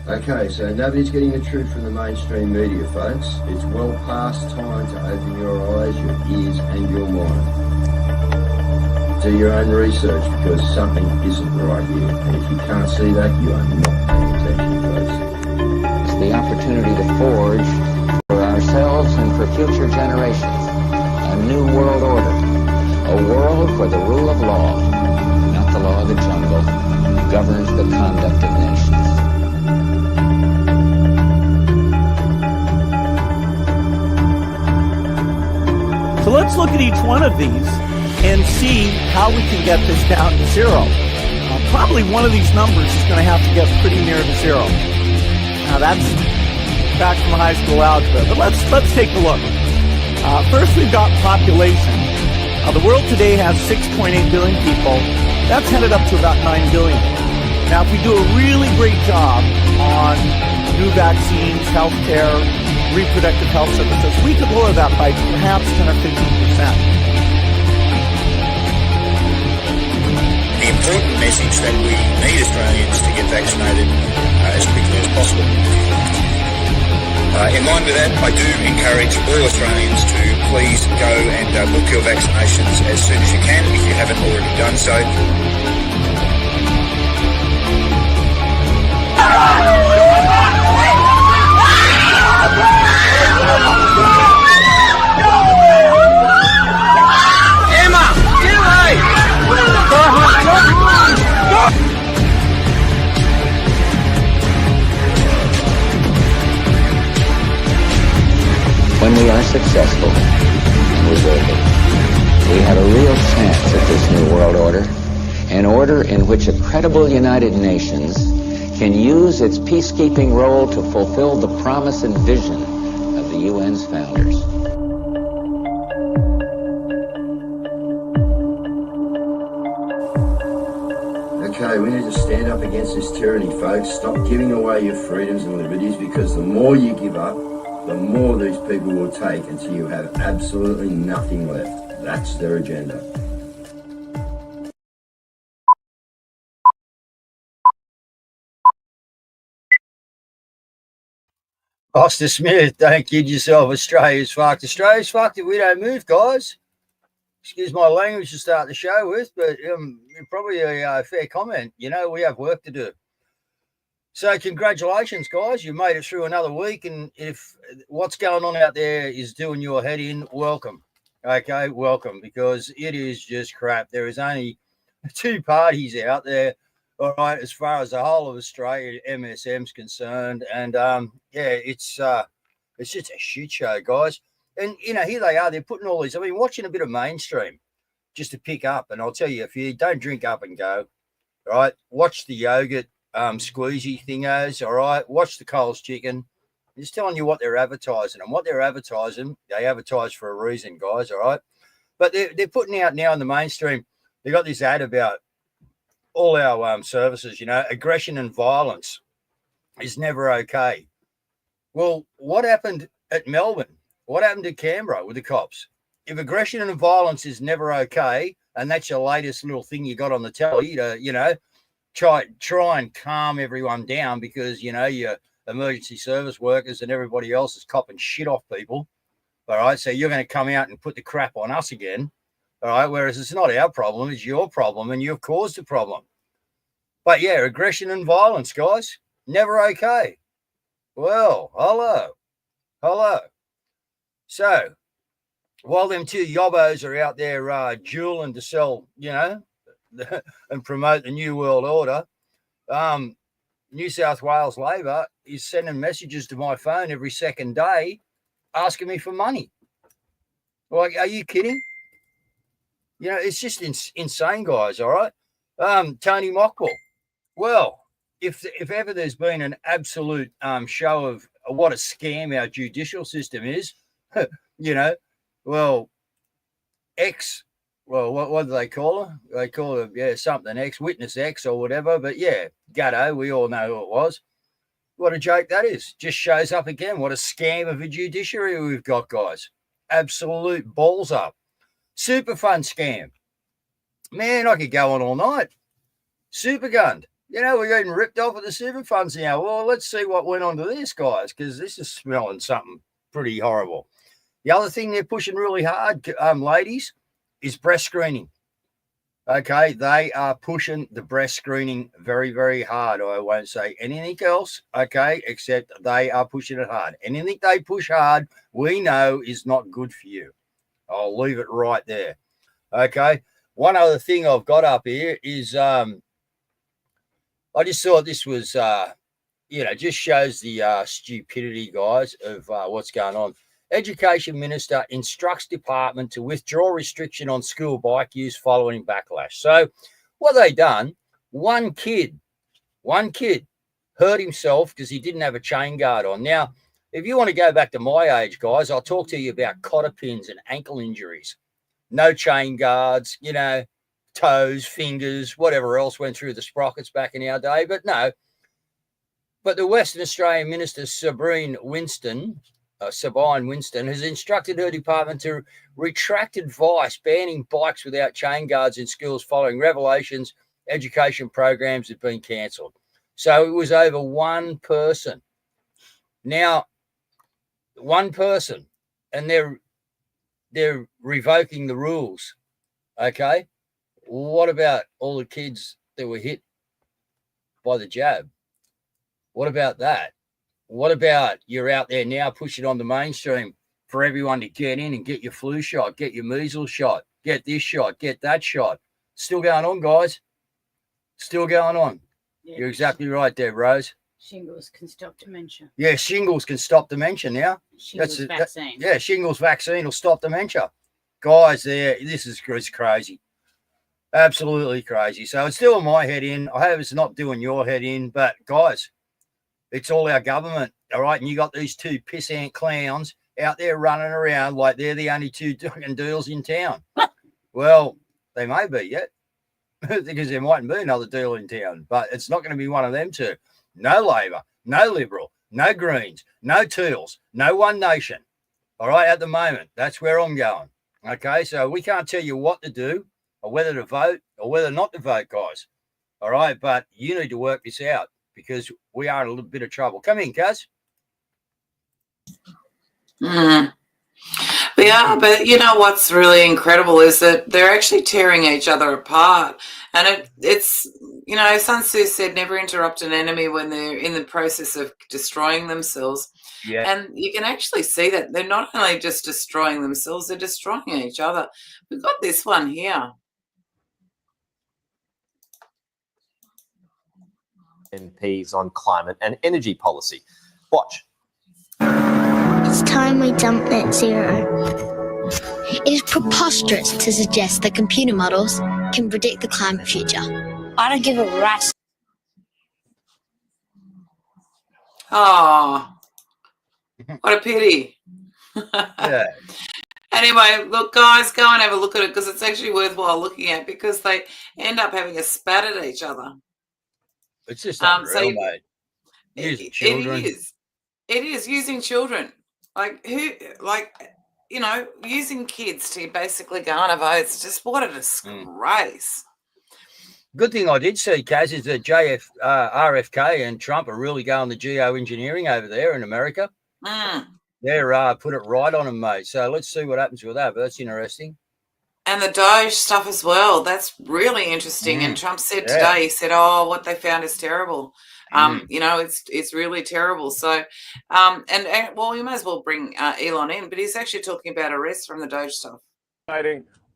Okay, so nobody's getting the truth from the mainstream media, folks. It's well past time to open your eyes, your ears, and your mind. Do your own research because something isn't right here. And if you can't see that, you are not paying attention, folks. It's the opportunity to forge for ourselves and for future generations a new world order. A world where the rule of law, not the law of the jungle, governs the conduct of nations. So let's look at each one of these and see how we can get this down to zero. Probably one of these numbers is going to have to get pretty near to zero. Now that's back from high school algebra, but let's take a look. First, we've got population. The world today has 6.8 billion people. That's headed up to about 9 billion. Now, if we do a really great job on new vaccines, healthcare, reproductive health services, we could lower that by perhaps 10 or 15%. The important message that we need Australians to get vaccinated as quickly as possible. In line with that, I do encourage all Australians to please go and book your vaccinations as soon as you can if you haven't already done so. Emma, get away! When we are successful, and we will be, we have a real chance at this new world order, an order in which a credible United Nations can use its peacekeeping role to fulfill the promise and vision of the UN's founders. Okay, we need to stand up against this tyranny, folks. Stop giving away your freedoms and liberties, because the more you give up, the more these people will take until you have absolutely nothing left. That's their agenda. Foster Smith, don't kid yourself. Australia's fucked. Australia's fucked if we don't move, guys. Excuse my language to start the show with, but probably a fair comment. You know, we have work to do. So congratulations, guys. You made it through another week, and if what's going on out there is doing your head in, welcome. Okay, welcome, because it is just crap. There is only two parties out there, all right, as far as the whole of Australia MSM's concerned, and it's just a shit show, guys. And you know, here they are. They're putting all these. I mean, watching a bit of mainstream just to pick up, and I'll tell you, if you don't drink up and go, all right, watch the yogurt squeezy thingos, all right, watch the Coles chicken. I'm just telling you what they're advertising, and what they're advertising, they advertise for a reason, guys, all right. But they're putting out now in the mainstream. They got this ad about all our services. You know, aggression and violence is never okay. Well, what happened at Melbourne? What happened to Canberra with the cops? If aggression and violence is never okay, and that's your latest little thing you got on the telly to, you know, try and calm everyone down, because, you know, your emergency service workers and everybody else is copping shit off people. All right. So you're going to come out and put the crap on us again. All right. Whereas it's not our problem, it's your problem, and you've caused the problem. But yeah, aggression and violence, guys, never okay. Well, hello. So while them two yobbos are out there dueling to sell, you know, and promote the New World Order, New South Wales Labor is sending messages to my phone every second day asking me for money. Like, are you kidding? You know, it's just insane, guys, all right? Tony Mockball. Well, if ever there's been an absolute show of what a scam our judicial system is, you know, well, what do they call her? They call her, yeah, something X, Witness X or whatever. But yeah, Gatto, we all know who it was. What a joke that is. Just shows up again. What a scam of a judiciary we've got, guys. Absolute balls up. Super fun scam. Man, I could go on all night. Super gunned. we're getting ripped off at the super funds now. Well, let's see what went on to this, guys, because this is smelling something pretty horrible. The other thing they're pushing really hard, ladies, is breast screening. Okay, they are pushing the breast screening very, very hard. I won't say anything else, okay, except they are pushing it hard. Anything they push hard, we know is not good for you. I'll leave it right there. Okay, one other thing I've got up here is I just thought this was, just shows the stupidity, guys, of what's going on. Education Minister instructs department to withdraw restriction on school bike use following backlash. So what they done, one kid hurt himself because he didn't have a chain guard on. Now, if you want to go back to my age, guys, I'll talk to you about cotter pins and ankle injuries. No chain guards, toes, fingers, whatever else went through the sprockets back in our day. But no. But the Western Australian Minister, Sabine Winston, has instructed her department to retract advice banning bikes without chain guards in schools following revelations education programs have been cancelled. So it was over one person. Now, one person, and they're revoking the rules. Okay? What about all the kids that were hit by the jab? What about that? What about you're out there now pushing on the mainstream for everyone to get in and get your flu shot, get your measles shot, get this shot, get that shot? Still going on, guys. Still going on. Yeah. You're exactly right there, Rose. Shingles can stop dementia. Yeah, shingles can stop dementia now. Shingles vaccine. Shingles vaccine will stop dementia. Guys, this is crazy. Absolutely crazy. So it's still my head in. I hope it's not doing your head in, but guys, it's all our government, all right? And you got these two pissant clowns out there running around like they're the only two fucking deals in town. Well, they may be yet, because there mightn't be another deal in town, but it's not going to be one of them two. No Labor, no Liberal, no Greens, no Teals, no One Nation. All right, at the moment, that's where I'm going. Okay, so we can't tell you what to do or whether to vote or whether not to vote, guys. All right, but you need to work this out, because we are in a little bit of trouble. Come in, Caz. We are, but you know what's really incredible is that they're actually tearing each other apart. And it's, Sun Tzu said, never interrupt an enemy when they're in the process of destroying themselves. Yeah. And you can actually see that they're not only just destroying themselves, they're destroying each other. We've got this one here. MPs on climate and energy policy. Watch. It's time we dump net zero. It is preposterous to suggest that computer models can predict the climate future. I don't give a rat's. Oh, what a pity. Yeah. Anyway, look, guys, go and have a look at it, because it's actually worthwhile looking at, because they end up having a spat at each other. It's just unreal, mate. Using children. It is using children. Using kids to basically garner votes. Just what a disgrace. Good thing I did see, Caz, is that RFK and Trump are really going the geoengineering over there in America. They're put it right on them, mate. So let's see what happens with that. But that's interesting. And the Doge stuff as well. That's really interesting. And Trump said today, he said, "Oh, what they found is terrible." It's really terrible. So, we may as well bring Elon in, but he's actually talking about arrests from the Doge stuff.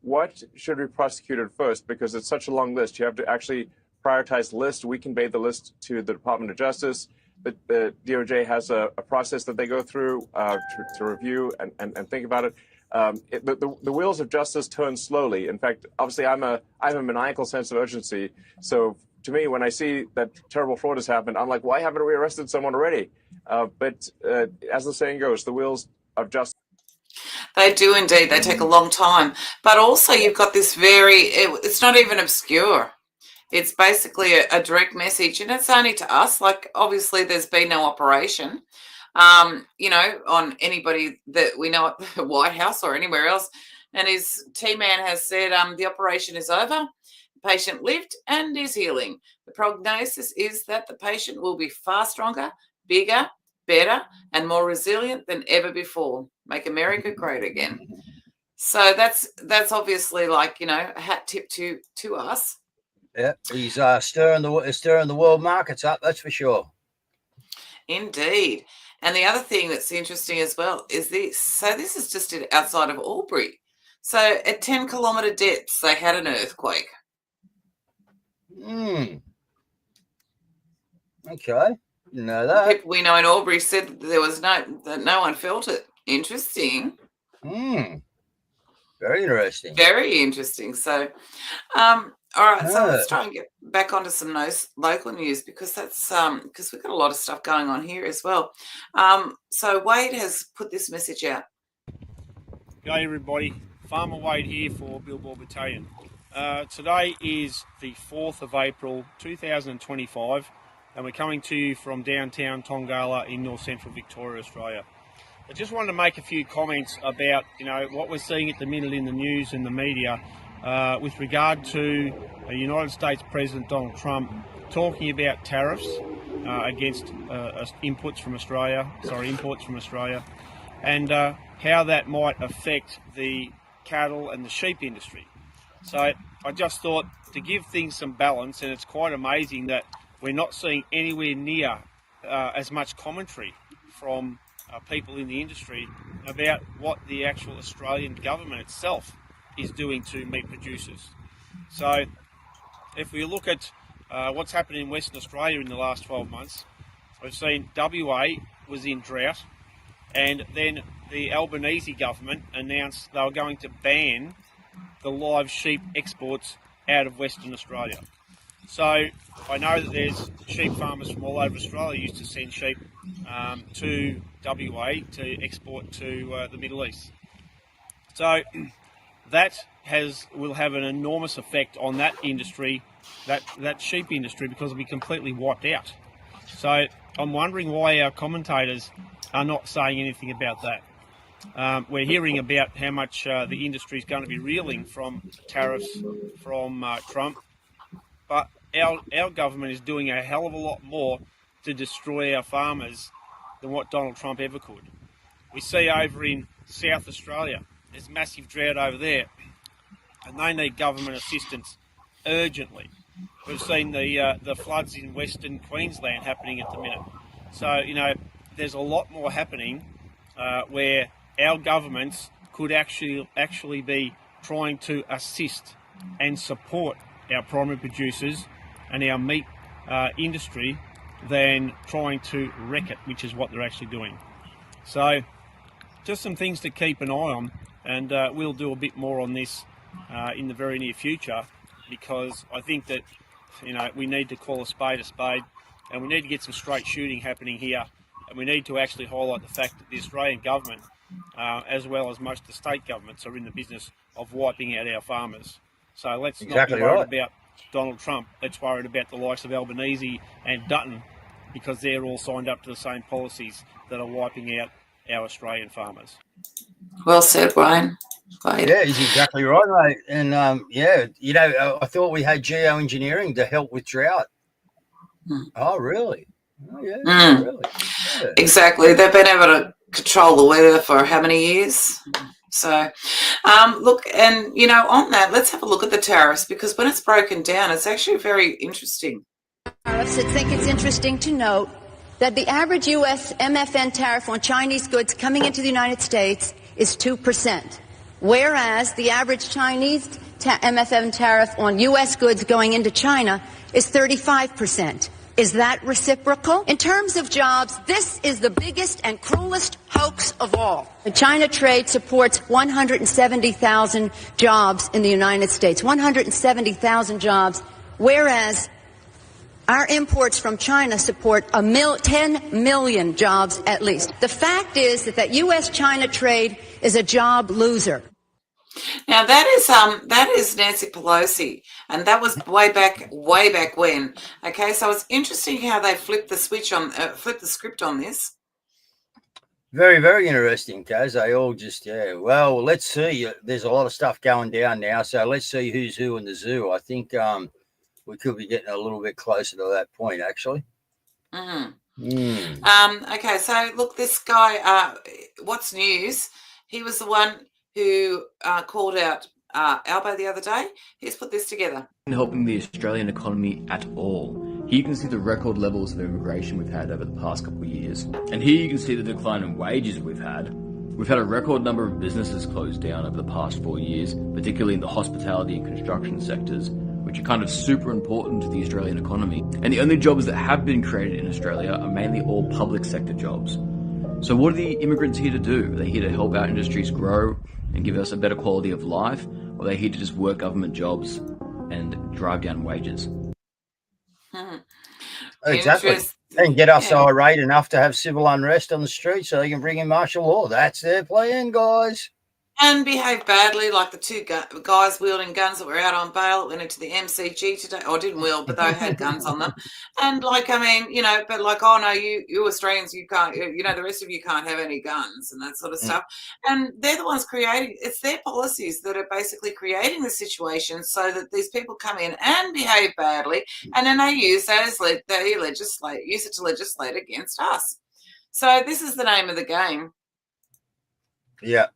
What should be prosecuted first? Because it's such a long list. You have to actually prioritize the list. We convey the list to the Department of Justice. The DOJ has a process that they go through to review and think about it. The wheels of justice turn slowly. In fact, obviously, I have a maniacal sense of urgency. So to me, when I see that terrible fraud has happened, I'm like, why haven't we arrested someone already? But as the saying goes, the wheels of justice. They do indeed. They take a long time. But also you've got this it's not even obscure. It's basically a direct message, and it's only to us. Like, obviously, there's been no operation, on anybody that we know at the White House or anywhere else. And his team man has said the operation is over. The patient lived and is healing. The prognosis is that the patient will be far stronger, bigger, better, and more resilient than ever before. Make America great again. So that's obviously like, a hat tip to us. Yeah, he's stirring the world markets up. That's for sure. Indeed. And the other thing that's interesting as well is this. So this is just outside of Albury. So at 10-kilometre depths, they had an earthquake. Okay. Didn't know that. People we know in Albury said that that no one felt it. Interesting. Very interesting. Very interesting. So, all right. So let's try and get back onto some local news, because that's because we've got a lot of stuff going on here as well. So Wade has put this message out. G'day everybody, Farmer Wade here for Billboard Battalion. Today is the 4th of April 2025, and we're coming to you from downtown Tongala in north central Victoria, Australia. I just wanted to make a few comments about what we're seeing at the minute in the news and the media with regard to United States President Donald Trump talking about tariffs against imports from Australia, and how that might affect the cattle and the sheep industry. So I just thought to give things some balance, and it's quite amazing that we're not seeing anywhere near as much commentary from people in the industry about what the actual Australian government itself is doing to meat producers. So if we look at what's happened in Western Australia in the last 12 months, we've seen WA was in drought, and then the Albanese government announced they were going to ban the live sheep exports out of Western Australia. So I know that there's sheep farmers from all over Australia used to send sheep to WA to export to the Middle East. So that will have an enormous effect on that industry, that sheep industry, because it'll be completely wiped out. So I'm wondering why our commentators are not saying anything about that. We're hearing about how much the industry is going to be reeling from tariffs from Trump, but our government is doing a hell of a lot more to destroy our farmers than what Donald Trump ever could. We see over in South Australia, there's massive drought over there, and they need government assistance urgently. We've seen the floods in Western Queensland happening at the minute. So, there's a lot more happening where our governments could actually be trying to assist and support our primary producers and our meat industry than trying to wreck it, which is what they're actually doing. So just some things to keep an eye on, and we'll do a bit more on this in the very near future, because I think that we need to call a spade, and we need to get some straight shooting happening here, and we need to actually highlight the fact that the Australian government, as well as most of the state governments, are in the business of wiping out our farmers. So let's not be worried about Donald Trump. Let's worry about the likes of Albanese and Dutton, because they're all signed up to the same policies that are wiping out our Australian farmers. Well said, Brian. Yeah, he's exactly right, mate. And I thought we had geoengineering to help with drought. Oh, really? Oh, yeah, really. Yeah. Exactly. They've been able to control the weather for how many years? So, look, and, on that, let's have a look at the tariffs, because when it's broken down, it's actually very interesting. Tariffs, I think it's interesting to note that the average U.S. MFN tariff on Chinese goods coming into the United States is 2%, whereas the average Chinese MFN tariff on U.S. goods going into China is 35%. Is that reciprocal? In terms of jobs, this is the biggest and cruelest hoax of all. The China trade supports 170,000 jobs in the United States, 170,000 jobs, whereas our imports from China support 10 million jobs at least. The fact is that U.S.-China trade is a job loser. Now that is Nancy Pelosi, and that was way back when. Okay, so it's interesting how they flipped the script on this. Very, very interesting, Caz. They all just, yeah. Well, let's see. There's a lot of stuff going down now, so let's see who's who in the zoo. I think we could be getting a little bit closer to that point, actually. Okay, so look, this guy, What's News, he was the one who called out Albo the other day. He's put this together. Helping the Australian economy at all. Here you can see the record levels of immigration we've had over the past couple of years. And here you can see the decline in wages we've had. We've had a record number of businesses closed down over the past 4 years, particularly in the hospitality and construction sectors, which are kind of super important to the Australian economy. And the only jobs that have been created in Australia are mainly all public sector jobs. So what are the immigrants here to do? Are they here to help our industries grow and give us a better quality of life? Or are they here to just work government jobs and drive down wages? Exactly. And get us irate enough to have civil unrest on the street so they can bring in martial law. That's their plan, guys. And behave badly, like the two guys wielding guns that were out on bail that went into the MCG today, or didn't wield, but they had guns on them. And like, I mean, you know, but like, oh no, you Australians, you can't, you know, the rest of you can't have any guns and that sort of stuff. And they're the ones creating, it's their policies that are basically creating the situation so that these people come in and behave badly, and then they use that as use it to legislate against us. So this is the name of the game. Yeah.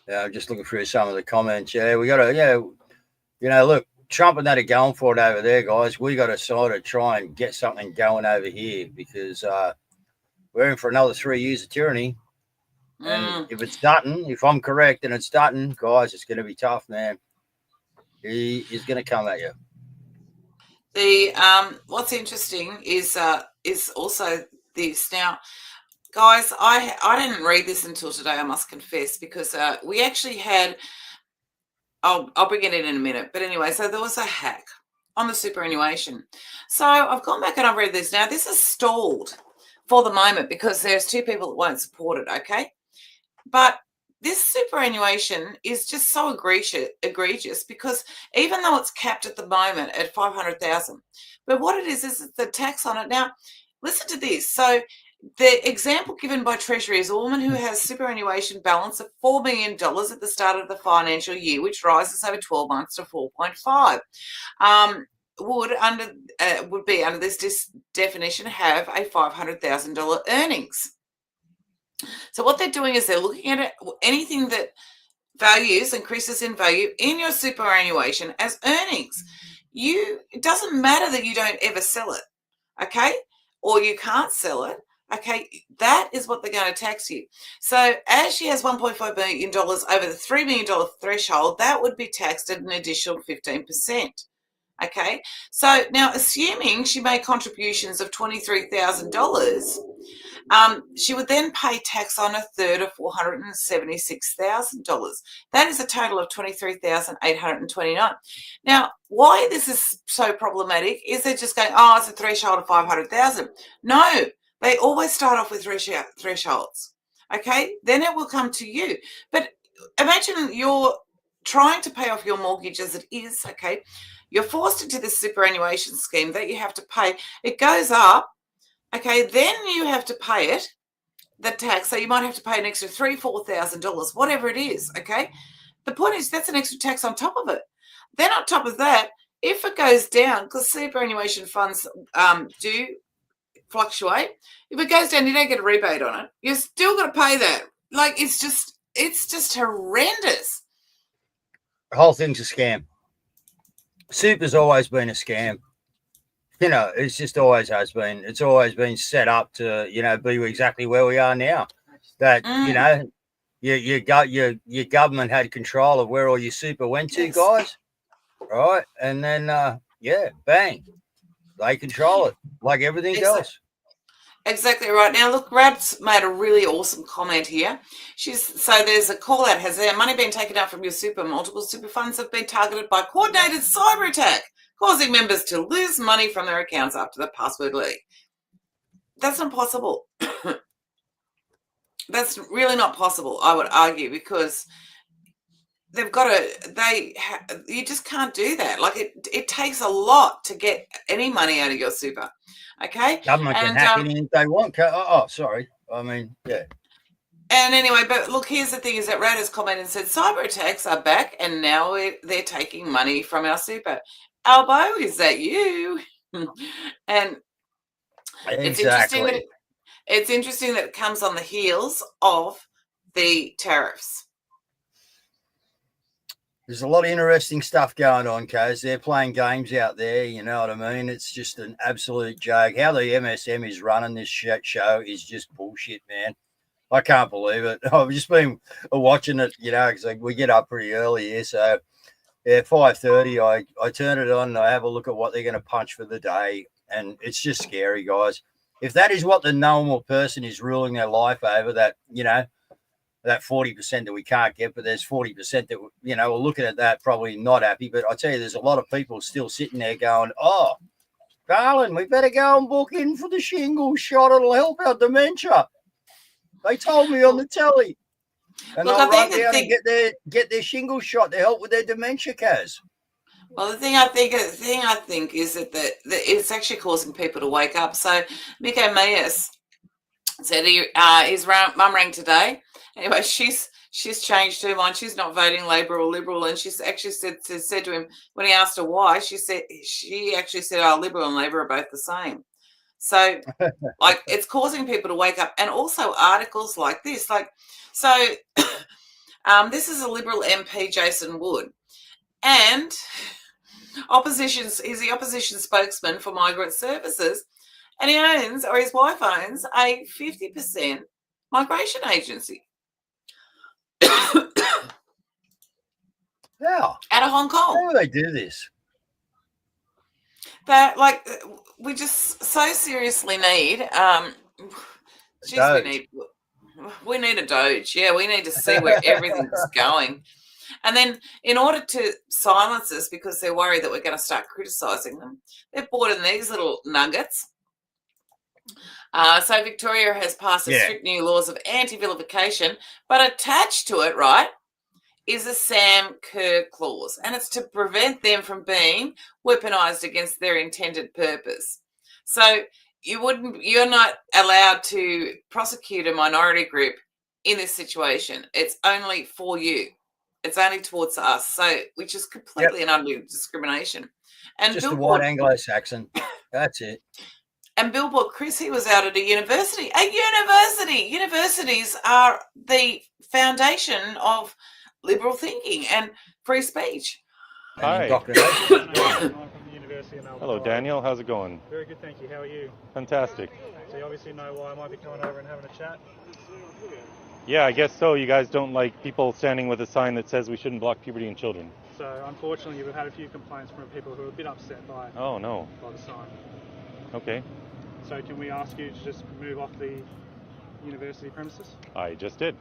Yeah, I'm just looking through some of the comments. Yeah, we got to, you know, look, Trump and that are going for it over there, guys. We got to sort of try and get something going over here because we're in for another 3 years of tyranny. And if it's Dutton, if I'm correct, and it's Dutton, guys, it's going to be tough, man. He is going to come at you. The what's interesting is also this now. Guys, I didn't read this until today, I must confess, because we actually had, I'll bring it in a minute. But anyway, so there was a hack on the superannuation. So I've gone back and I've read this. Now, this is stalled for the moment because there's two people that won't support it, okay? But this superannuation is just so egregious because even though it's capped at the moment at $500,000, but what it is the tax on it. Now, listen to this. So the example given by Treasury is a woman who has superannuation balance of $4 million at the start of the financial year, which rises over 12 months to 4.5. Would be under this definition have a $500,000 earnings. So what they're doing is they're looking at anything that increases in value in your superannuation as earnings. It doesn't matter that you don't ever sell it, okay, or you can't sell it. Okay, that is what they're going to tax you. So as she has $1.5 million over the $3 million threshold, that would be taxed at an additional 15%. Okay, so now assuming she made contributions of $23,000, she would then pay tax on a third of $476,000. That is a total of $23,829. Now, why this is so problematic is they're just going, oh, it's a threshold of $500,000. No. They always start off with thresholds, okay? Then it will come to you. But imagine you're trying to pay off your mortgage as it is, okay? You're forced into this superannuation scheme that you have to pay. It goes up, okay? Then you have to pay it, the tax. So you might have to pay an extra $3,000, $4,000, whatever it is, okay? The point is that's an extra tax on top of it. Then on top of that, if it goes down, because superannuation funds do fluctuate. If it goes down, you don't get a rebate on it. You're still got to pay that. Like it's just horrendous. The whole thing's a scam. Super's always been a scam. You know, it's just always has been. It's always been set up to, you know, be exactly where we are now. That you know, your government had control of where all your super went to, guys. Right, and then bang, they control it like everything else. Exactly right. Now, look, Rad's made a really awesome comment here. So there's a call out. Has their money been taken out from your super? Multiple super funds have been targeted by coordinated cyber attack, causing members to lose money from their accounts after the password leak. That's not possible. That's really not possible, I would argue, because they've got to, you just can't do that. Like it takes a lot to get any money out of your super. Okay. Government can hack anything they want. Sorry. I mean, yeah. And anyway, but look, here's the thing: is that Rad has commented and said cyber attacks are back, and now they're taking money from our super. Albo, is that you? And it's interesting that it comes on the heels of the tariffs. There's a lot of interesting stuff going on, Caz. They're playing games out there, you know what I mean? It's just an absolute joke. How the MSM is running this show is just bullshit, man. I can't believe it. I've just been watching it, you know, because we get up pretty early here. So, yeah, 5:30, I turn it on and I have a look at what they're going to punch for the day. And it's just scary, guys. If that is what the normal person is ruling their life over, that, you know, that 40% that we can't get, but there's 40% that, you know, we're looking at that probably not happy. But I tell you, there's a lot of people still sitting there going, oh, darling, we better go and book in for the shingle shot. It'll help our dementia. They told me on the telly. And Look, they'll run I down and get their shingle shot to help with their dementia, Caz. Well, the thing I think is that it's actually causing people to wake up. So Miko Mias said his mum rang today. Anyway, she's changed her mind. She's not voting Labor or Liberal, and she's actually said to him when he asked her why. She actually said, "Oh, Liberal and Labor are both the same." So, like, it's causing people to wake up, and also articles like this. Like, so this is a Liberal MP, Jason Wood, and he's the opposition spokesman for migrant services, and his wife owns a 50% migration agency. Yeah. Out of Hong Kong. How do they do this? That, like, we just so seriously need we need a Doge. Yeah, we need to see where everything's going. And then in order to silence us, because they're worried that we're going to start criticising them, they've brought in these little nuggets. So Victoria has passed strict new laws of anti-vilification, but attached to it, right, is a Sam Kerr clause, and it's to prevent them from being weaponised against their intended purpose. So you're not allowed to prosecute a minority group in this situation. It's only for you. It's only towards us. So, which is completely an undue discrimination. And just a white Anglo-Saxon. That's it. And Billboard Chris, he was out at a university. Universities are the foundation of liberal thinking and free speech. Hi. Hello, Daniel. How's it going? Very good, thank you. How are you? Fantastic. So you obviously know why I might be coming over and having a chat? Yeah, I guess so. You guys don't like people standing with a sign that says we shouldn't block puberty in children. So unfortunately, we've had a few complaints from people who are a bit upset by the sign. Okay. So can we ask you to just move off the university premises? I just did.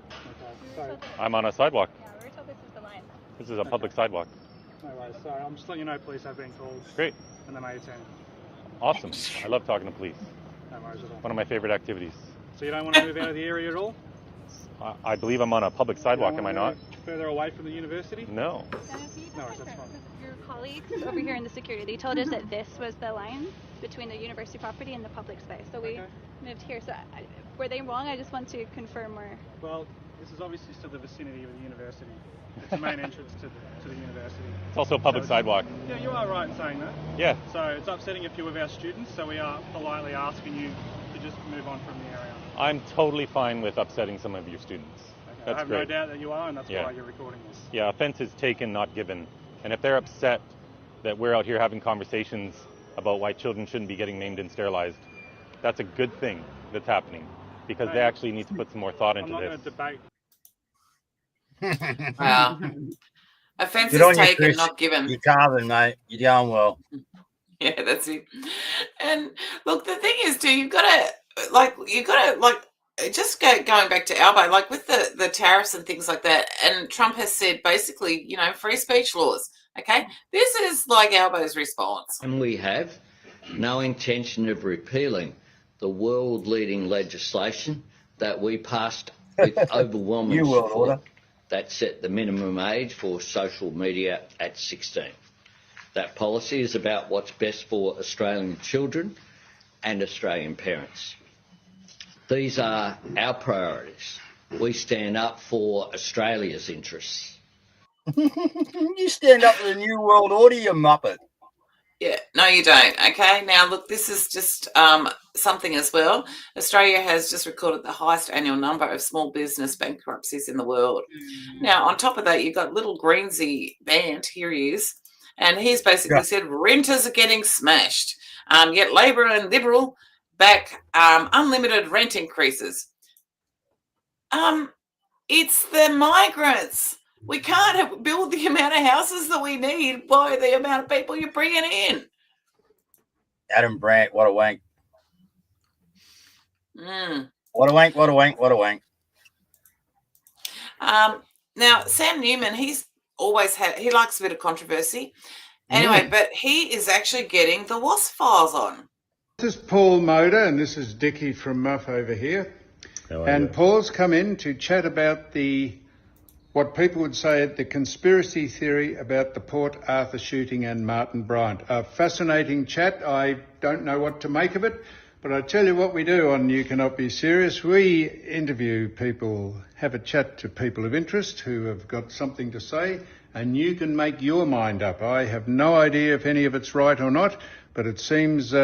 Okay. So I'm on a sidewalk. Yeah, we were told this is the line. This is a public sidewalk. No worries. So I'm just letting you know police have been called. Great. And they may attend. Awesome. I love talking to police. No worries at all. One of my favorite activities. So you don't want to move out of the area at all? I believe I'm on a public sidewalk, am I not? Further away from the university? No. No worries, that's fine. Your colleagues over here in the security, they told us that this was the line between the university property and the public space. So we moved here. So were they wrong? I just want to confirm where. Well, this is obviously still the vicinity of the university. It's the main entrance to the university. It's also a public sidewalk. Yeah, you are right in saying that. Yeah. So it's upsetting a few of our students, so we are politely asking you to just move on from the area. I'm totally fine with upsetting some of your students. Okay. That's I have great. no doubt that you are, and that's why you're recording this. Yeah, offense is taken, not given. And if they're upset that we're out here having conversations about why children shouldn't be getting maimed and sterilized, that's a good thing that's happening, because they actually need to put some more thought into I'm not this. going to debate. Wow. Offense Good is on you, taken, Chris. not given. You're carving, mate. You're going well. Yeah, that's it. And look, the thing is, too, you've got to just going back to Albo, like with the tariffs and things like that. And Trump has said basically, free speech laws. Okay, this is like Albo's response. And we have no intention of repealing the world-leading legislation that we passed with overwhelming support that set the minimum age for social media at 16. That policy is about what's best for Australian children and Australian parents. These are our priorities. We stand up for Australia's interests. You stand up for the New World Order, you muppet. Yeah, no, you don't. Okay, now look, this is just something as well. Australia has just recorded the highest annual number of small business bankruptcies in the world. Now, on top of that, you've got little Greensy Band, here he is, and he's basically said renters are getting smashed, yet Labor and Liberal back unlimited rent increases. It's the migrants. We can't build the amount of houses that we need by the amount of people you're bringing in. Adam Brandt, what a wank. Mm. What a wank, what a wank, what a wank. Now, Sam Newman, he likes a bit of controversy. Anyway, but he is actually getting the WASP files on. This is Paul Moder, and this is Dickie from Muff over here. And Paul's come in to chat about what people would say the conspiracy theory about the Port Arthur shooting and Martin Bryant. A fascinating chat. I don't know what to make of it, but I tell you what we do on You Cannot Be Serious. We interview people, have a chat to people of interest who have got something to say, and you can make your mind up. I have no idea if any of it's right or not, but it seems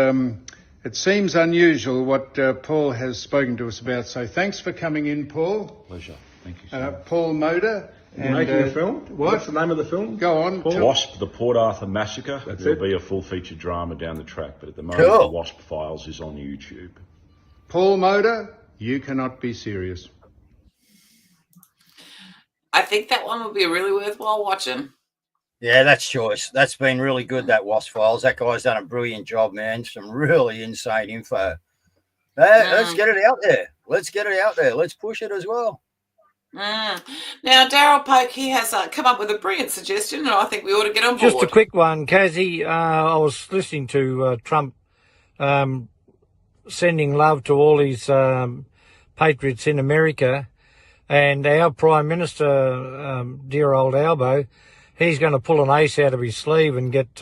unusual what Paul has spoken to us about. So thanks for coming in, Paul. Pleasure. Thank you, sir. Paul Moder. You're making a film? What's the name of the film? Go on. WASP, the Port Arthur Massacre. There'll be a full-feature drama down the track, but at the moment the WASP Files is on YouTube. Paul Moder, You Cannot Be Serious. I think that one would be really worthwhile watching. Yeah, that's choice. That's been really good, that WASP Files. That guy's done a brilliant job, man. Some really insane info. Let's get it out there. Let's get it out there. Let's push it as well. Now, Daryl Polk, he has come up with a brilliant suggestion, and I think we ought to get on board. Just a quick one, Cazzy. I was listening to Trump sending love to all his patriots in America, and our Prime Minister, dear old Albo, he's going to pull an ace out of his sleeve and get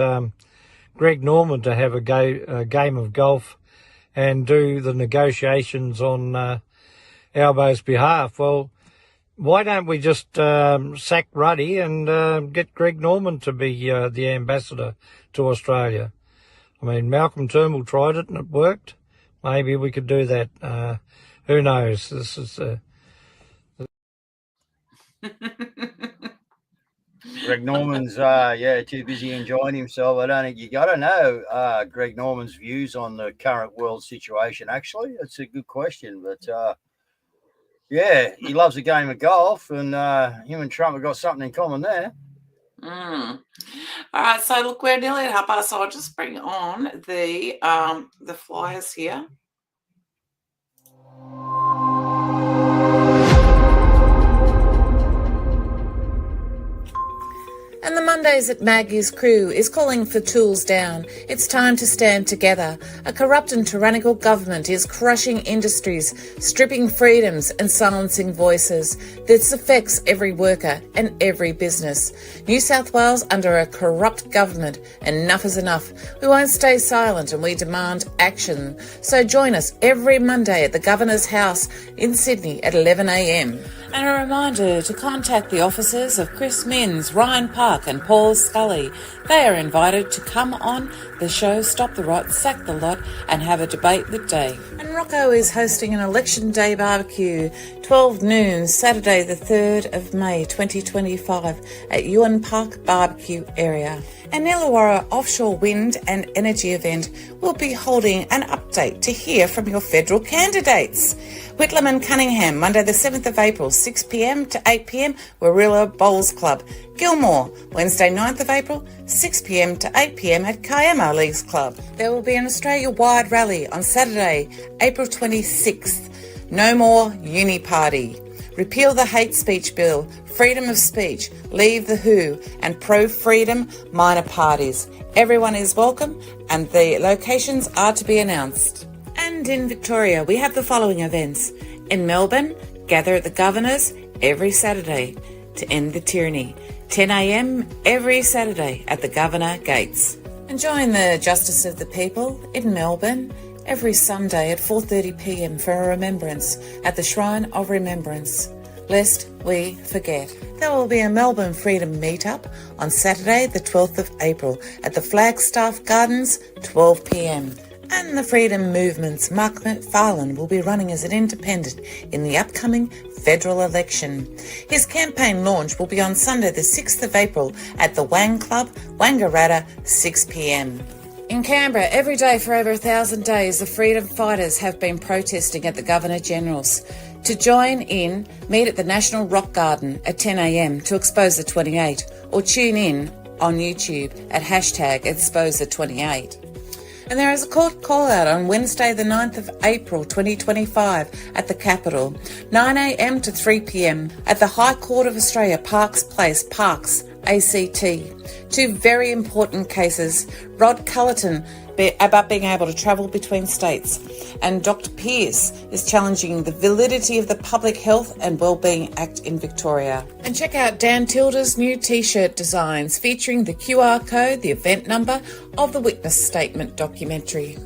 Greg Norman to have a game of golf and do the negotiations on Albo's behalf. Well, why don't we just sack Ruddy and get Greg Norman to be the ambassador to Australia? I mean, Malcolm Turnbull tried it and it worked. Maybe we could do that. Who knows? This is... Greg Norman's, too busy enjoying himself. I don't think you got to know Greg Norman's views on the current world situation, actually. It's a good question, but... he loves a game of golf, and him and Trump have got something in common there. All right, so look, we're nearly at 1:30, so I'll just bring on the flyers here. And the Mondays at Maggie's crew is calling for tools down. It's time to stand together. A corrupt and tyrannical government is crushing industries, stripping freedoms and silencing voices. This affects every worker and every business. New South Wales under a corrupt government. Enough is enough. We won't stay silent and we demand action. So join us every Monday at the Governor's House in Sydney at 11 a.m. And a reminder to contact the offices of Chris Minns, Ryan Park and Paul Scully. They are invited to come on the show Stop the Rot, Sack the Lot and have a debate with Dave. And Rocco is hosting an Election Day barbecue, 12 noon, Saturday the 3rd of May 2025 at Ewan Park Barbecue area. An Illawarra offshore wind and energy event will be holding an update to hear from your federal candidates. Whitlam and Cunningham, Monday the 7th of April, 6pm to 8pm, Warilla Bowls Club. Gilmore, Wednesday 9th of April, 6pm to 8pm at Kiama Leagues Club. There will be an Australia-wide rally on Saturday, April 26th. No more uni party. Repeal the hate speech bill, freedom of speech, leave the WHO, and pro-freedom minor parties. Everyone is welcome and the locations are to be announced. And in Victoria, we have the following events. In Melbourne, gather at the Governor's every Saturday to end the tyranny. 10 a.m. every Saturday at the Governor Gates. And join the Justice of the People in Melbourne every Sunday at 4:30 p.m. for a remembrance at the Shrine of Remembrance, lest we forget. There will be a Melbourne Freedom Meetup on Saturday the 12th of April at the Flagstaff Gardens, 12 p.m. And the Freedom Movement's Mark McFarlane will be running as an independent in the upcoming federal election. His campaign launch will be on Sunday the 6th of April at the Wang Club, Wangaratta, 6 p.m. In Canberra, every day for over 1,000 days, the freedom fighters have been protesting at the Governor-General's. To join in, meet at the National Rock Garden at 10 a.m. to expose the 28, or tune in on YouTube at hashtag expose the 28. And there is a court call-out on Wednesday the 9th of April 2025 at the Capitol, 9 a.m. to 3 p.m. at the High Court of Australia, Parks Place, Parks, ACT. Two very important cases, Rod Cullerton about being able to travel between states, and Dr. Pearce is challenging the validity of the Public Health and Wellbeing Act in Victoria. And check out Dan Tilda's new t-shirt designs featuring the QR code, the event number of the Witness Statement documentary.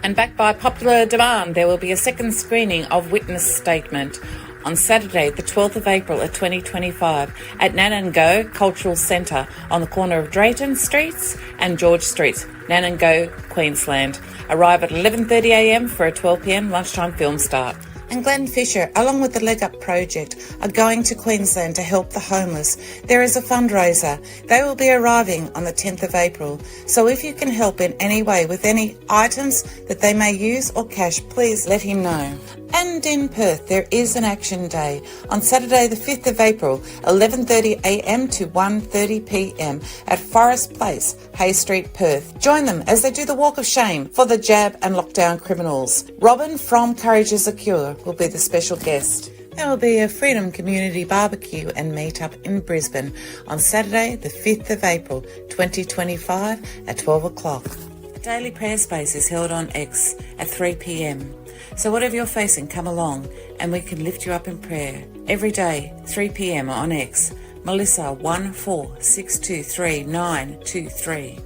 And backed by popular demand, there will be a second screening of Witness Statement on Saturday, the 12th of April of 2025 at Nanango Cultural Centre on the corner of Drayton Streets and George Streets, Nanango, Queensland. Arrive at 11:30 a.m. for a 12 p.m. lunchtime film start. And Glenn Fisher, along with the Leg Up Project, are going to Queensland to help the homeless. There is a fundraiser. They will be arriving on the 10th of April. So if you can help in any way with any items that they may use or cash, please let him know. And in Perth, there is an action day on Saturday the 5th of April, 11:30 a.m. to 1:30 p.m. at Forest Place, Hay Street, Perth. Join them as they do the Walk of Shame for the jab and lockdown criminals. Robin from Courage is a Cure will be the special guest. There will be a Freedom Community Barbecue and Meetup in Brisbane on Saturday the 5th of April 2025 at 12 o'clock. A daily prayer space is held on X at 3 p.m. So whatever you're facing, come along and we can lift you up in prayer. Every day, 3 p.m. on X. Melissa 146233923.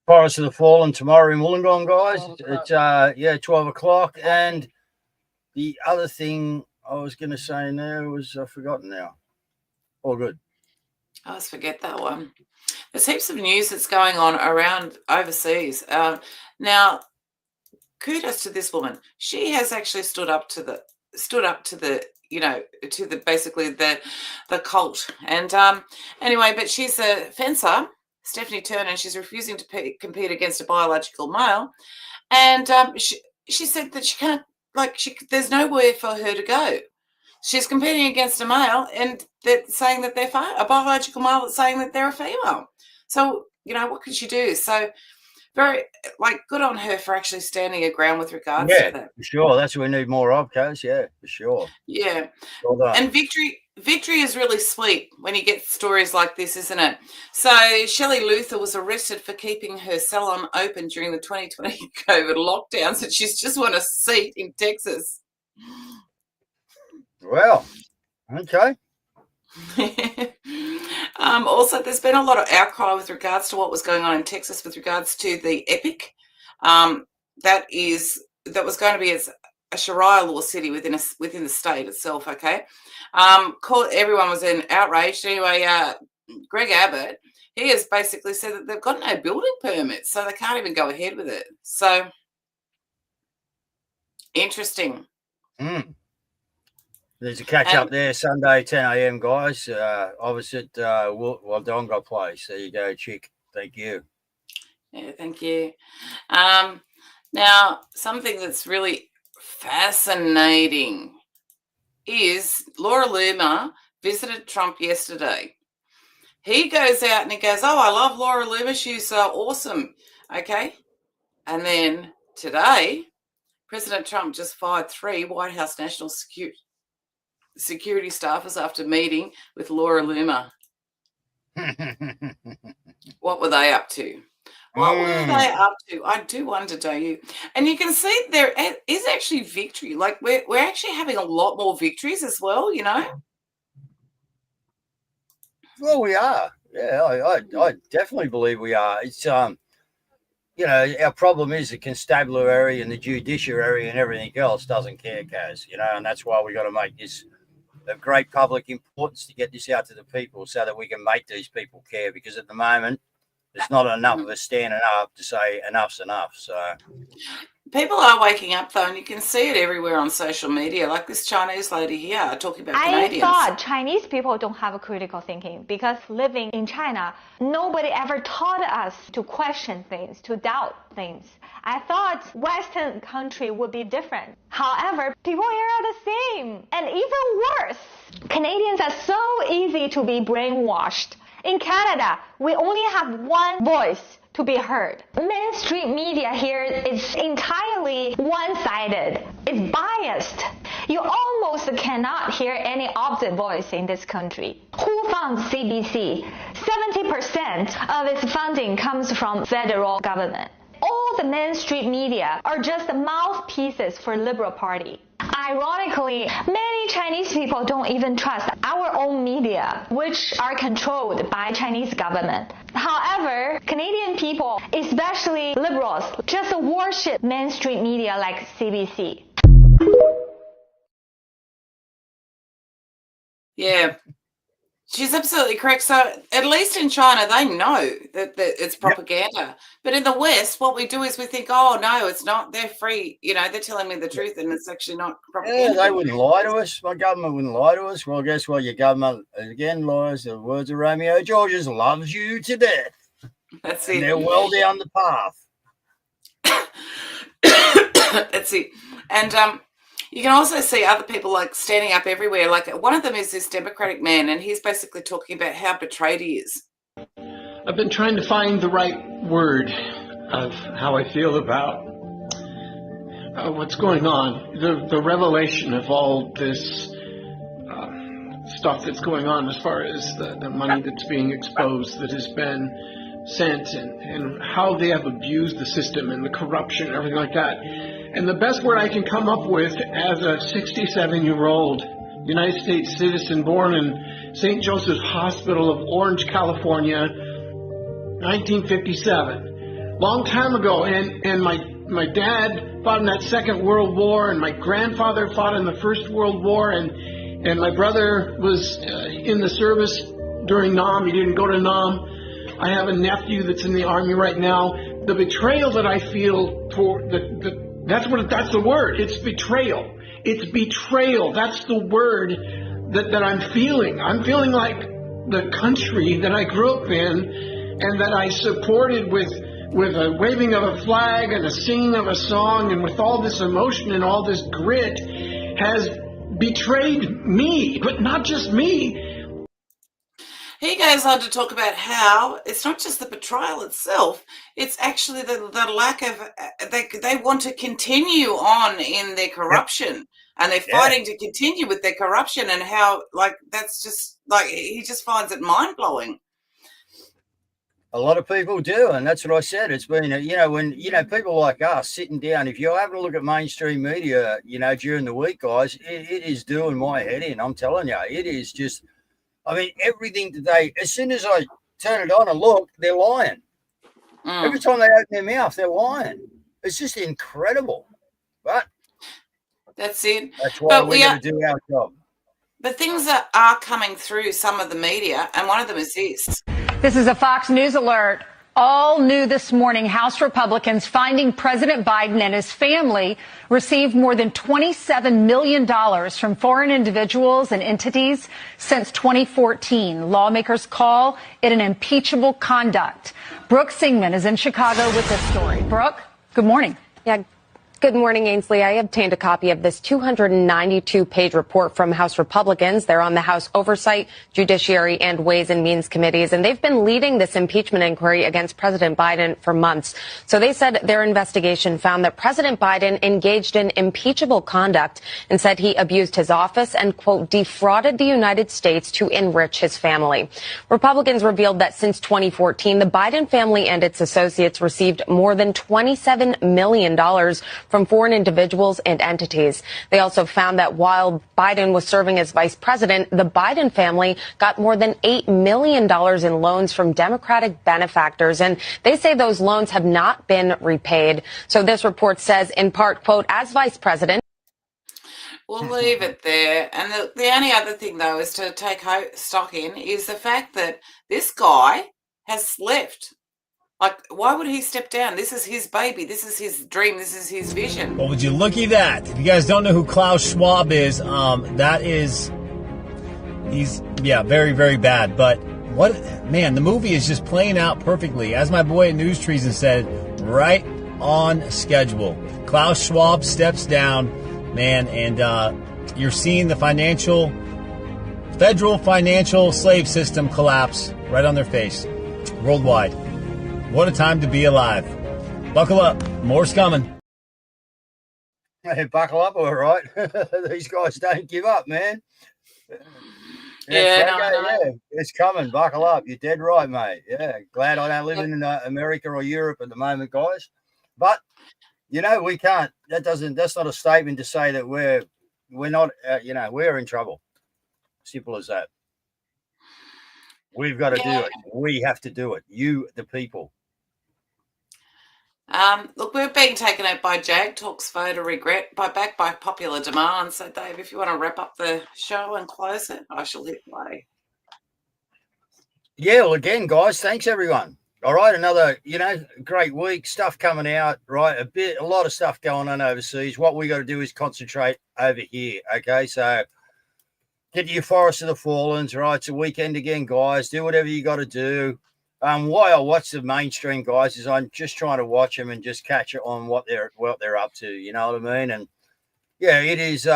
Forest of the Fallen tomorrow in Wollongong, guys. It's 12 o'clock. And the other thing I was going to say now was I've forgotten now. All good. I always forget that one. There's heaps of news that's going on around overseas. Now, kudos to this woman. She has actually stood up to the basically the cult. And anyway, but she's a fencer, Stephanie Turner, and she's refusing to compete against a biological male. And she said that she can't, there's nowhere for her to go. She's competing against a male, and they're saying that they're a biological male that's saying that they're a female. So, what could she do? So, very, good on her for actually standing her ground with regards to that. For sure. That's what we need more of, Caz. Yeah, for sure. Yeah. Well done. And victory is really sweet when you get stories like this, isn't it? So, Shelley Luther was arrested for keeping her salon open during the 2020 COVID lockdowns, and she's just won a seat in Texas. Well, okay. Also, there's been a lot of outcry with regards to what was going on in Texas with regards to the Epic. That was going to be a Sharia law city within the state itself. Okay, everyone was in outrage. Anyway, Greg Abbott, he has basically said that they've got no building permits, so they can't even go ahead with it. So interesting. There's a catch up there Sunday, 10 a.m., guys. Opposite Wodonga Place. There you go, chick. Thank you. Yeah, thank you. Now, something that's really fascinating is Laura Loomer visited Trump yesterday. He goes out and he goes, "Oh, I love Laura Loomer. She's awesome." Okay. And then today, President Trump just fired 3 White House national security staffers after meeting with Laura Loomer. What were they up to? What were they up to? I do wonder, don't you? And you can see there is actually victory. We're actually having a lot more victories as well, Well, we are. Yeah, I definitely believe we are. It's you know, our problem is the constabulary and the judiciary and everything else doesn't care, Caz. You know, and that's why we got to make this of great public importance to get this out to the people so that we can make these people care. Because at the moment, there's not enough of us standing up to say enough's enough. So. People are waking up, though, and you can see it everywhere on social media, like this Chinese lady here talking about Canadians. I thought Chinese people don't have a critical thinking because living in China, nobody ever taught us to question things, to doubt things. I thought Western country would be different. However, people here are the same, and even worse. Canadians are so easy to be brainwashed. In Canada, we only have one voice to be heard. Mainstream media here is entirely one-sided. It's biased. You almost cannot hear any opposite voice in this country. Who funds CBC? 70% of its funding comes from federal government. All the mainstream media are just mouthpieces for Liberal Party. Ironically, many Chinese people don't even trust our own media, which are controlled by Chinese government. However, Canadian people, especially Liberals, just worship mainstream media like CBC. Yeah. She's absolutely correct. So at least in China, they know that it's propaganda. But in the West, what we do is we think, oh, no, it's not. They're free. You know, they're telling me the truth, and it's actually not propaganda. Yeah, they wouldn't lie to us. My government wouldn't lie to us. Well, guess what? Your government, again, lies. The words of Romeo Georges, loves you to death. That's and it. They're well down the path. That's it. And you can also see other people like standing up everywhere. Like one of them is this Democratic man, and he's basically talking about how betrayed he is. I've been trying to find the right word of how I feel about what's going on. The revelation of all this stuff that's going on as far as the money that's being exposed that has been sent and how they have abused the system and the corruption and everything like that. And the best word I can come up with as a 67-year-old United States citizen born in St. Joseph's Hospital of Orange, California, 1957, long time ago. And my dad fought in that Second World War, and my grandfather fought in the First World War, and my brother was in the service during Nam. He didn't go to Nam. I have a nephew that's in the Army right now. The betrayal that I feel for that's the word. It's betrayal. It's betrayal. That's the word that I'm feeling. I'm feeling like the country that I grew up in and that I supported with a waving of a flag and a singing of a song and with all this emotion and all this grit has betrayed me, but not just me. He goes on to talk about how it's not just the betrayal itself, it's actually the lack of, they want to continue on in their corruption, and they're fighting to continue with their corruption, and how, like, that's just, like, he just finds it mind-blowing. A lot of people do, and that's what I said. It's been, you know, when, you know, people like us sitting down, if you're having a look at mainstream media, you know, during the week, guys, it is doing my head in. I'm telling you, it is just, I mean, everything today, as soon as I turn it on and look, they're lying. Every time they open their mouth, they're lying. It's just incredible. But that's it. That's why we're going to do our job. But things are coming through some of the media, and one of them is this. This is a Fox News alert. All new this morning, House Republicans finding President Biden and his family received more than $27 million from foreign individuals and entities since 2014. Lawmakers call it an impeachable conduct. Brooke Singman is in Chicago with this story. Brooke, good morning. Yeah. Good morning, Ainsley. I obtained a copy of this 292-page report from House Republicans. They're on the House Oversight, Judiciary, and Ways and Means Committees, and they've been leading this impeachment inquiry against President Biden for months. So they said their investigation found that President Biden engaged in impeachable conduct and said he abused his office and, quote, defrauded the United States to enrich his family. Republicans revealed that since 2014, the Biden family and its associates received more than $27 million from foreign individuals and entities. They also found that while Biden was serving as vice president, the Biden family got more than $8 million in loans from Democratic benefactors, and they say those loans have not been repaid. So this report says, in part, quote, as vice president. We'll leave it there. And the only other thing, though, is to take stock in is the fact that this guy has left. Like, why would he step down? This is his baby. This is his dream. This is his vision. Well, would you looky that? If you guys don't know who Klaus Schwab is, he's very, very bad. But the movie is just playing out perfectly. As my boy at News Treason said, right on schedule. Klaus Schwab steps down, man, and you're seeing the federal financial slave system collapse right on their face, worldwide. What a time to be alive. Buckle up. More's coming. Hey, buckle up, all right. These guys don't give up, man. Yeah, it's coming. Buckle up. You're dead right, mate. Yeah, glad I don't live in America or Europe at the moment, guys. But, we can't. That's not a statement to say that we're not, we're in trouble. Simple as that. We've got to do it. We have to do it. You, the people. Look, we're being taken out by Jag Talks voter regret back by popular demand. So, Dave, if you want to wrap up the show and close it, I shall hit play. Yeah, well, again, guys, thanks everyone. All right, another great week. Stuff coming out. Right, a lot of stuff going on overseas. What we got to do is concentrate over here. Okay, so get to your Forest of the Fallens. Right, it's a weekend again, guys. Do whatever you got to do. Why I watch the mainstream guys is I'm just trying to watch them and just catch it on what they're up to. You know what I mean? And yeah, it is.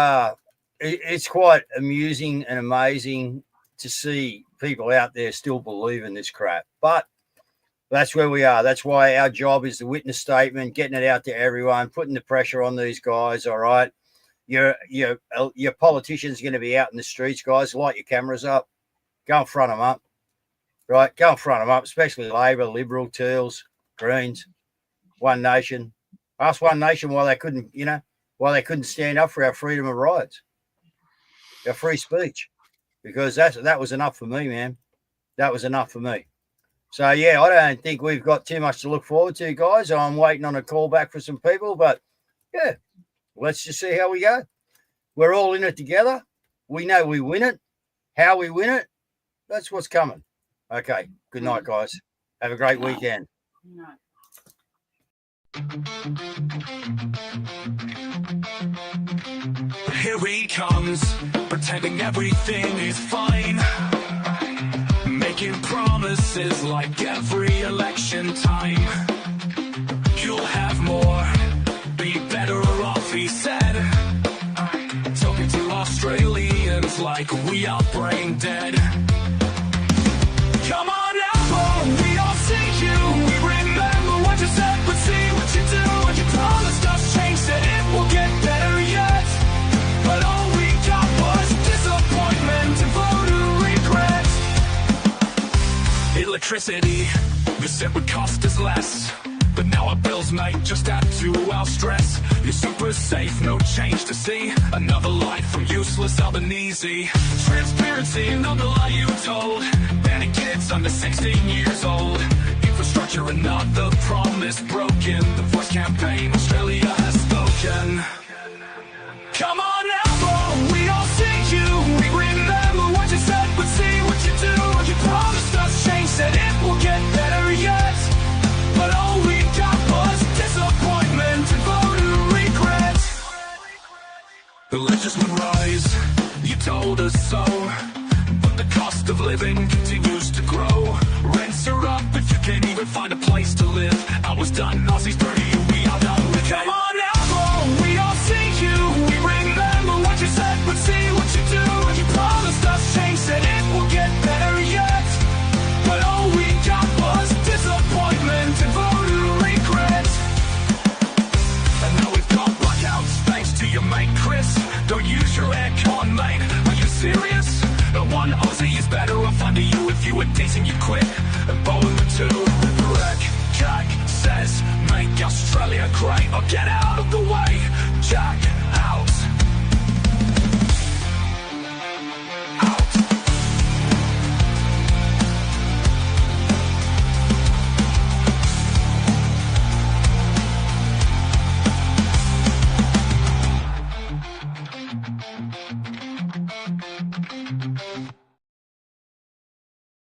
It's quite amusing and amazing to see people out there still believing this crap. But that's where we are. That's why our job is the witness statement, getting it out to everyone, putting the pressure on these guys. All right, your politicians are going to be out in the streets, guys. Light your cameras up, go and front them up. Right, go and front them up, especially Labor, Liberal, Teals, Greens, One Nation. Ask One Nation why they couldn't stand up for our freedom of rights, our free speech, because that was enough for me, man. That was enough for me. So yeah, I don't think we've got too much to look forward to, guys. I'm waiting on a call back for some people, but yeah, let's just see how we go. We're all in it together. We know we win it. How we win it, that's what's coming. Okay. Good night, guys. Have a great weekend. Here he comes, pretending everything is fine, making promises like every election time. You'll have more, be better off, he said, talking to Australians like we are brain dead. Come on, Apple, we all see you. We remember what you said, but see what you do. And you promised us change, said it will get better yet. But all we got was disappointment and voter regret. Electricity, you said would cost us less, but now our bills might just add to our stress. You're super safe, no change to see. Another lie from useless Albanese. Transparency, another lie you told. Banning kids under 16 years old. Infrastructure, another promise broken. The voice campaign, Australia has spoken. Come on, Apple, we all see you. We remember what you said, but see what you do. You promised us change, said it will get better yet. But all we got was disappointment and voter regret. The legends would rise, you told us so. But the cost of living continues to grow. Rents are up if you can't even find a place to live. I was done, Aussies dirty, we are done with it. Come on, Apple, we all see you. We remember what you said, but see what you do. You promised us change, said it will get better yet. But all we got was disappointment and voter regret. And now we've got blackouts thanks to your mate Chris. Don't use your aircon, mate. Are you serious? The one Aussie is better off under you. If you were decent, you quit. And bowling the two, the wreck, jack, says, make Australia great or get out of the way. Jack out.